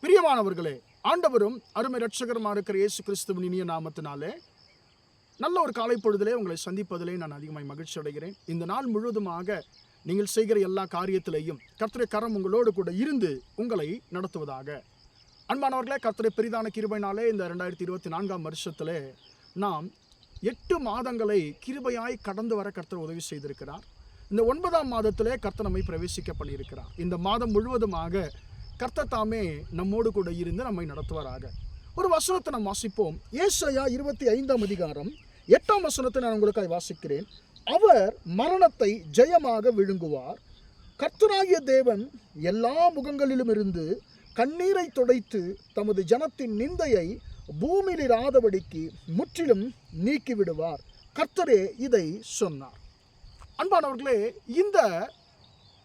பிரியமானவர்களே, ஆண்டவரும் அருமை இரட்சகருமா இருக்கிற இயேசு கிறிஸ்துவின் இனிய நாமத்தினாலே நல்ல ஒரு காலை பொழுதிலே உங்களை சந்திப்பதிலே நான் அதிகமாய் மகிழ்ச்சி அடைகிறேன். இந்த நாள் முழுவதுமாக நீங்கள் செய்கிற எல்லா காரியத்திலேயும் கர்த்தருடைய கரம் உங்களோடு கூட இருந்து உங்களை நடத்துவதாக. அன்பானவர்களே, கர்த்தருடைய பெரிதான கிருபையினாலே இந்த 2024 வருஷத்திலே நாம் 8 மாதங்களை கிருபையாய் கடந்து வர கர்த்தர் உதவி செய்திருக்கிறார். இந்த 9ஆம் மாதத்திலே கர்த்தர் நம்மை பிரவேசிக்க பண்ணியிருக்கிறார். இந்த மாதம் முழுவதுமாக கர்த்தர் தாமே நம்மோடு கூட இருந்து நம்மை நடத்துவாராக. ஒரு வசனத்தை நாம் வாசிப்போம். ஏசாயா 25ஆம் அதிகாரம் 8ஆம் வசனத்தை நான் உங்களுக்காக வாசிக்கிறேன். அவர் மரணத்தை ஜெயமாக விழுங்குவார். கர்த்தராகிய தேவன் எல்லா முகங்களிலும் இருந்து கண்ணீரை துடைத்து தமது ஜனத்தின் நிந்தையை பூமியில் இராதபடிக்கு முற்றிலும் நீக்கிவிடுவார். கர்த்தரே இதை சொன்னார். அன்பானவர்களே, இந்த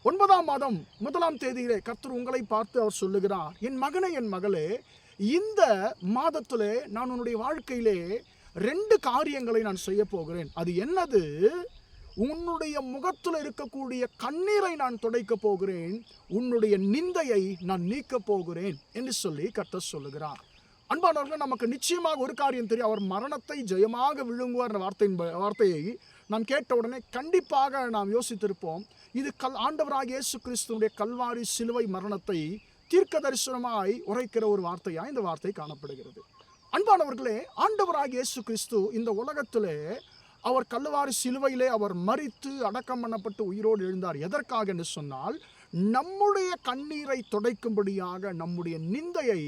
9ஆம் மாதம் 1ஆம் தேதியிலே கர்த்தர் உங்களை பார்த்து அவர் சொல்லுகிறார், என் மகனே, என் மகளே, இந்த மாதத்திலே நான் உன்னுடைய வாழ்க்கையிலே 2 காரியங்களை நான் செய்ய போகிறேன். அது என்னது? உன்னுடைய முகத்தில் இருக்கக்கூடிய கண்ணீரை நான் துடைக்க போகிறேன், உன்னுடைய நிந்தையை நான் நீக்க போகிறேன் என்று சொல்லி கர்த்தர் சொல்லுகிறார். அன்பானவர்கள், நமக்கு நிச்சயமாக ஒரு காரியம் தெரியும். அவர் மரணத்தை ஜெயமாக விழுங்குவார் என்ற வார்த்தையை நாம் கேட்ட உடனே கண்டிப்பாக நாம் யோசித்திருப்போம். இது ஆண்டவராகிய இயேசு கிறிஸ்துவுடைய கல்வாரி சிலுவை மரணத்தை தீர்க்க தரிசனமாய் உரைக்கிற ஒரு வார்த்தையாய் இந்த வார்த்தை காணப்படுகிறது. அன்பானவர்களே, ஆண்டவராகிய இயேசு கிறிஸ்து இந்த உலகத்திலே அவர் கல்வாரி சிலுவையிலே அவர் மரித்து அடக்கம் பண்ணப்பட்டு உயிரோடு எழுந்தார். எதற்காக என்று சொன்னால், நம்முடைய கண்ணீரை துடைக்கும்படியாக, நம்முடைய நிந்தையை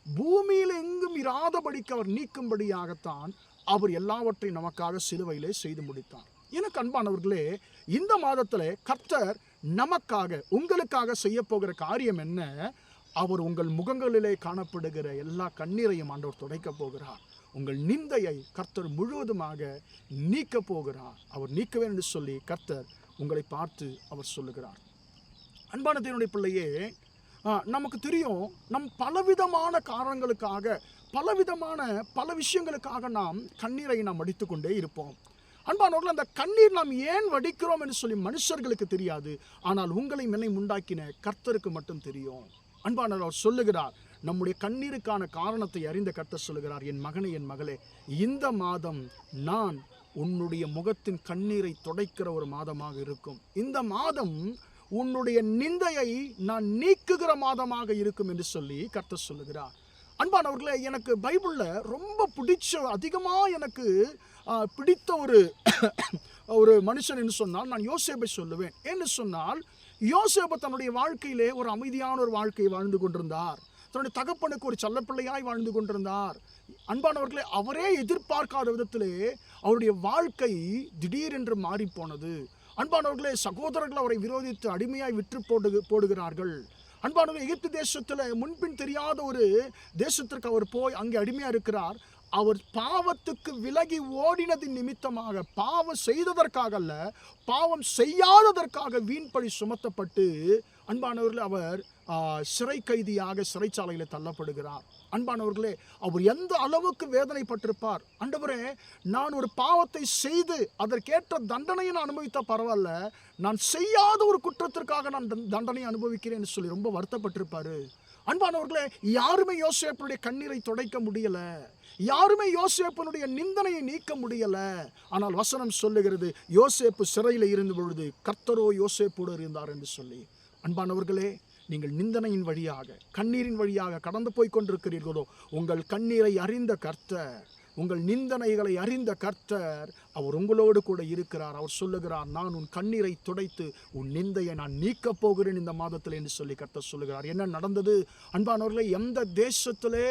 பூமியில் எங்கும் இராதபடிக்கு அவர் நீக்கும்படியாகத்தான் அவர் எல்லாவற்றையும் நமக்காக சிலுவையிலே செய்து முடித்தார். எனக்கு அன்பானவர்களே, இந்த மாதத்திலே கர்த்தர் நமக்காக உங்களுக்காக செய்ய போகிற காரியம் என்ன? அவர் உங்கள் முகங்களிலே காணப்படுகிற எல்லா கண்ணீரையும் ஆண்டவர் துடைக்க போகிறார். உங்கள் நிந்தையை கர்த்தர் முழுவதுமாக நீக்க போகிறார். அவர் நீக்க வேண்டும் என்று சொல்லி கர்த்தர் உங்களை பார்த்து அவர் சொல்லுகிறார். அன்பான தேவனுடைய பிள்ளையே, நமக்கு தெரியும், நம் பலவிதமான காரணங்களுக்காக பல விஷயங்களுக்காக நாம் கண்ணீரை நாம் வடித்துக்கொண்டே இருப்போம். அன்பானவர்கள், அந்த கண்ணீர் நாம் ஏன் வடிக்கிறோம் என்று சொல்லி மனுஷர்களுக்கு தெரியாது. ஆனால் உங்களை என்னை உண்டாக்கின கர்த்தருக்கு மட்டும் தெரியும். அன்பானவர் அவர் சொல்லுகிறார், நம்முடைய கண்ணீருக்கான காரணத்தை அறிந்த கர்த்தர் சொல்லுகிறார், என் மகனே, என் மகளே, இந்த மாதம் நான் உன்னுடைய முகத்தின் கண்ணீரை துடைக்கிற ஒரு மாதமாக இருக்கும். இந்த மாதம் உன்னுடைய நிந்தையை நான் நீக்குகிற மாதமாக இருக்கும் என்று சொல்லி கர்த்தர் சொல்லுகிறார். அன்பானவர்களே, எனக்கு பைபிளில் ரொம்ப அதிகமாக எனக்கு பிடித்த ஒரு மனுஷன் என்று சொன்னால் நான் யோசேப்பை சொல்லுவேன். என்று சொன்னால், யோசேப்பு தன்னுடைய வாழ்க்கையிலே ஒரு அமைதியான ஒரு வாழ்க்கையை வாழ்ந்து கொண்டிருந்தார். தன்னுடைய தகப்பனுக்கு ஒரு செல்லப்பிள்ளையாய் வாழ்ந்து கொண்டிருந்தார். அன்பானவர்களே, அவரே எதிர்பார்க்காத விதத்திலே அவருடைய வாழ்க்கை திடீரென்று மாறி போனது. அன்பானவர்களே, சகோதரர்கள் அவரை விரோதித்து அடிமையாய் விற்று போடுகிறார்கள். அன்பானவர்கள், எகிப்து தேசத்தில் முன்பின் தெரியாத ஒரு தேசத்திற்கு அவர் போய் அங்கே அடிமையாக இருக்கிறார். அவர் பாவத்துக்கு விலகி ஓடினதின் நிமித்தமாக, பாவம் செய்ததற்காக அல்ல, பாவம் செய்யாததற்காக வீண்பழி சுமத்தப்பட்டு அன்பானவர்களே அவர் சிறை கைதியாக சிறைச்சாலையில் தள்ளப்படுகிறார். அன்பானவர்களே, அவர் எந்த அளவுக்கு வேதனைப்பட்டிருப்பார். ஆண்டவரே, நான் ஒரு பாவத்தை செய்து அதற்கேற்ற தண்டனையை நான் அனுபவித்தா பரவாயில்ல, நான் செய்யாத ஒரு குற்றத்திற்காக நான் தண்டனை அனுபவிக்கிறேன்னு சொல்லி ரொம்ப வருத்தப்பட்டிருப்பாரு. அன்பானவர்களே, யாருமே யோசேப்புடைய கண்ணீரை துடைக்க முடியல, யாருமே யோசேப்பனுடைய நிந்தனையை நீக்க முடியல. ஆனால் வசனம் சொல்லுகிறது, யோசேப்பு சிறையில் இருந்த பொழுது கர்த்தரோ யோசேப்போடு இருந்தார் என்று சொல்லி. அன்பானவர்களே, நீங்கள் நிந்தனையின் வழியாக, கண்ணீரின் வழியாக கடந்து போய் கொண்டிருக்கிறீர்களோ, உங்கள் கண்ணீரை அறிந்த கர்த்தர், உங்கள் நிந்தனைகளை அறிந்த கர்த்தர் அவர் உங்களோடு கூட இருக்கிறார். அவர் சொல்லுகிறார், நான் உன் கண்ணீரை துடைத்து உன் நிந்தையை நான் நீக்கப் போகிறேன் இந்த மாதத்தில் என்று சொல்லி கர்த்தர் சொல்லுகிறார். என்ன நடந்தது? அன்பானவர்களே, எந்த தேசத்திலே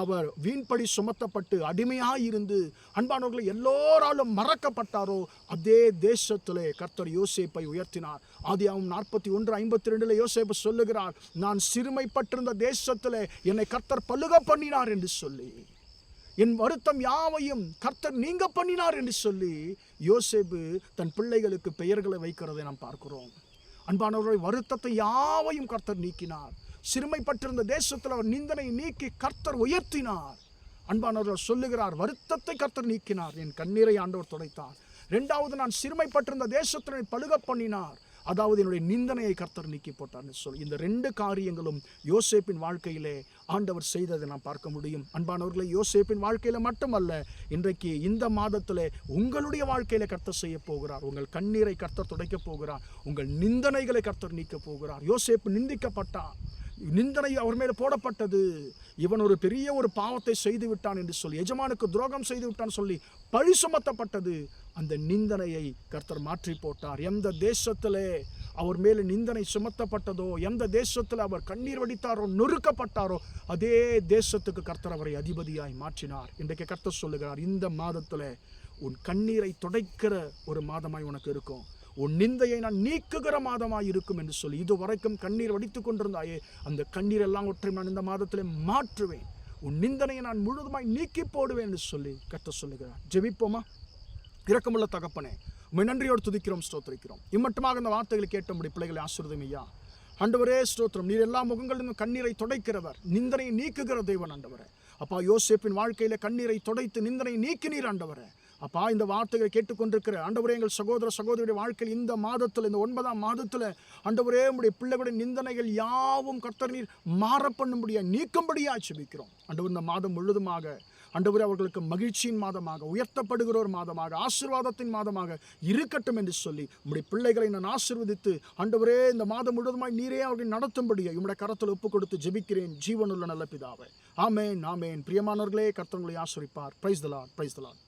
அவர் வீண்படி சுமத்தப்பட்டு அடிமையாக இருந்து அன்பானவர்களை எல்லோராலும் மறக்கப்பட்டாரோ, அதே தேசத்திலே கர்த்தர் யோசேப்பை உயர்த்தினார். ஆதியாகமம் 41:52 யோசேப்பு சொல்லுகிறார், நான் சிறுமைப்பட்டிருந்த தேசத்திலே என்னை கர்த்தர் பலுக பண்ணினார் என்று சொல்லி, என் வருத்தம் யாவையும் கர்த்தர் நீங்க பண்ணினார் என்று சொல்லி யோசேப்பு தன் பிள்ளைகளுக்கு பெயர்களை வைக்கிறதை நாம் பார்க்கிறோம். அன்பானவர்களை, வருத்தத்தை யாவையும் கர்த்தர் நீக்கினார். சிறுமைப்பட்டிருந்த தேசத்தில் அவர் நிந்தனை நீக்கி கர்த்தர் உயர்த்தினார். அன்பானவர்கள் சொல்லுகிறார், வருத்தத்தை கர்த்தர் நீக்கினார், என் கண்ணீரை ஆண்டவர் துடைத்தார். 2வது, நான் சிறுமைப்பட்டிருந்த தேசத்தினை பலுக பண்ணினார். அதாவது என்னுடைய நிந்தனையை கர்த்தர் நீக்கி போட்டார்னு சொல்லி இந்த 2 காரியங்களும் யோசேப்பின் வாழ்க்கையிலே ஆண்டவர் செய்ததை நாம் பார்க்க முடியும். அன்பானவர்களை, யோசேப்பின் வாழ்க்கையில மட்டுமல்ல, இன்றைக்கு இந்த மாதத்திலே உங்களுடைய வாழ்க்கையில கர்த்தர் செய்ய போகிறார். உங்கள் கண்ணீரை கர்த்தர் துடைக்க போகிறார். உங்கள் நிந்தனைகளை கர்த்தர் நீக்க போகிறார். யோசேப்பு நிந்திக்கப்பட்டான், நிந்தனை அவர் மேல போடப்பட்டது. இவன் ஒரு பெரிய ஒரு பாவத்தை செய்து விட்டான் என்று சொல்லி, எஜமானுக்கு துரோகம் செய்து விட்டான் சொல்லி பழி சுமத்தப்பட்டது. அந்த நிந்தனையை கர்த்தர் மாற்றி போட்டார். எந்த தேசத்திலே அவர் மேல நிந்தனை சுமத்தப்பட்டதோ, எந்த தேசத்தில் அவர் கண்ணீர் வடித்தாரோ, நொறுக்கப்பட்டாரோ, அதே தேசத்துக்கு கர்த்தர் அவரை அதிபதியாய் மாற்றினார். இன்றைக்கு கர்த்தர் சொல்லுகிறார், இந்த மாதத்தில் உன் கண்ணீரை துடைக்கிற ஒரு மாதமாய் உனக்கு இருக்கும். உன் நிந்தையை நான் நீக்குகிற மாதமாய் இருக்கும் என்று சொல்லி, இதுவரைக்கும் கண்ணீர் வடித்துக் கொண்டிருந்தாயே, அந்த கண்ணீர் எல்லாம் ஒற்றையும் நான் இந்த மாதத்தில் மாற்றுவேன். உன் நிந்தனையை நான் முழுதுமாய் நீக்கி போடுவேன் என்று சொல்லி கர்த்தர் சொல்லுகிறார். ஜெபிப்போமா? இரக்கமுள்ள தகப்பனே, உம்மை நன்றியோடு துதிக்கிறோம், ஸ்தோத்திரிக்கிறோம். இம்மட்டுமாக இந்த வார்த்தைகளை கேட்டபடி பிள்ளைகளை ஆசீர்வதியும் ஐயா. ஆண்டவரே ஸ்தோத்திரம். நீர் எல்லா முகங்களிலும் கண்ணீரை துடைக்கிறவர், நிந்தனையை நீக்குகிற தேவன் ஆண்டவரே. அப்பா, யோசேப்பின் வாழ்க்கையில கண்ணீரை துடைத்து நிந்தனை நீக்கினீர் ஆண்டவரே. அப்பா, இந்த வார்த்தைகளை கேட்டுக்கொண்டிருக்கிற ஆண்டவரே, எங்கள் சகோதர சகோதரியுடைய வாழ்க்கையில் இந்த மாதத்தில், இந்த 9ஆம் மாதத்தில் ஆண்டவரே, உம்முடைய பிள்ளைகளுடைய நிந்தனைகள் யாவும் கர்த்தர் நீர் மாற பண்ணும்படியா, நீக்கும்படியா ஜெபிக்கிறோம் ஆண்டவர். இந்த மாதம் முழுதுமாக ஆண்டவரே, அவர்களுக்கு மகிழ்ச்சியின் மாதமாக, உயர்த்தப்படுகிற ஒரு மாதமாக, ஆசீர்வாதத்தின் மாதமாக இருக்கட்டும் என்று சொல்லி உம்முடைய பிள்ளைகளை நான் ஆசீர்வதித்து ஆண்டவரே, இந்த மாதம் முழுவதுமாய் நீரே அவர்கள் நடத்தும்படியா உம்முடைய கரத்தில் ஒப்பு கொடுத்து ஜெபிக்கிறேன் ஜீவனுள்ள நல்ல பிதாவே. ஆமேன், ஆமேன். பிரியமானவர்களே, கர்த்தர் உங்களை ஆசீர்வதிப்பார். Praise the Lord, praise the Lord.